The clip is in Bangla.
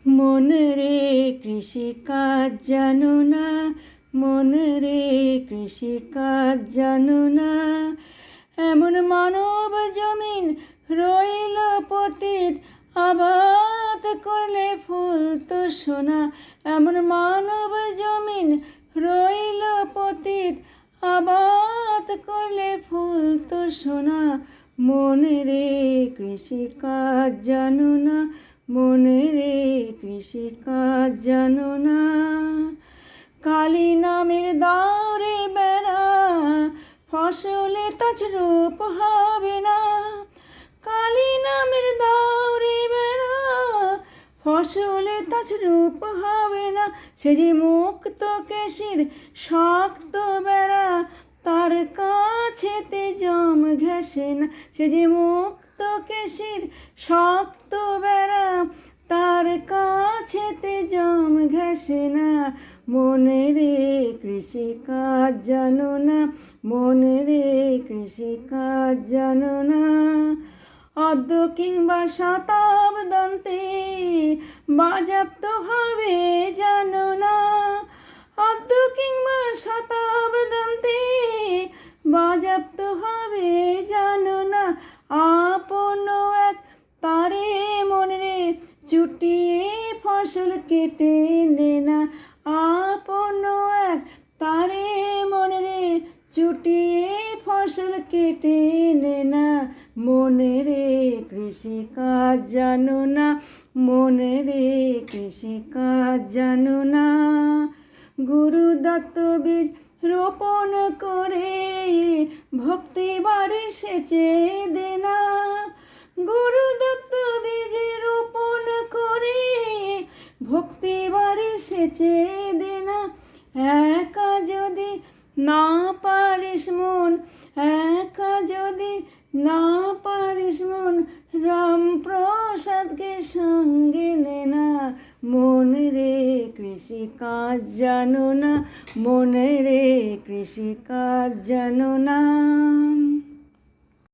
মন রে কৃষিকাজ জানো না, মন রে কৃষিকাজ জানো না। এমন মানব জমিন রইল পতিত, আবাদ করলে ফুল তো সোনা। এমন মানব জমিন রইল পতিত, আবাদ করলে ফুল তো সোনা। মন রে কৃষিকাজ জানো না, মন রে কৃষিকাজ জানো না। কালী নামের দাওরে বেড়া, ফসলে তছরূপ হবে না। কালী নামের দাওরে বেড়া, ফসলে তছরূপ হবে না। সে যে মুক্ত কেশির শক্ত বেড়া, তার কাছেতে জম ঘেঁষে না। সে যে মুক্ত কেশির শক্ত বেড়া, তার কাছেতে জম ঘেঁষে না। মন রে কৃষিকাজ জানো না, মন রে কৃষিকাজ জানো না। অদ্য কিংবা শতাব্দন্তে বাজেয়াপ্ত হবে জানো না। অদ্য কিংবা শতাব্দন্তে বাজেয়াপ্ত হবে জানো না। আপন এক তারে মন রে চুটিয়ে ফসল কেটে নে না। আপন এক তারে মন রে চুটিয়ে ফসল কেটে নে না। মন রে কৃষিকাজ জানো না, মন রে কৃষিকাজ জানো না। গুরু দত্ত বীজ রোপণ করে ভক্তি বাড়ি সেচে দে না। গুরু দত্ত বীজ রোপণ করে ভক্তি বাড়ি সেচে দে না। একা যদি না পারিস মন, একা যদি না পারিস মন, রামপ্রসাদকে সঙ্গে নে না। মন রে কৃষিকাজ জানো না, মন রে কৃষিকাজ জানো না।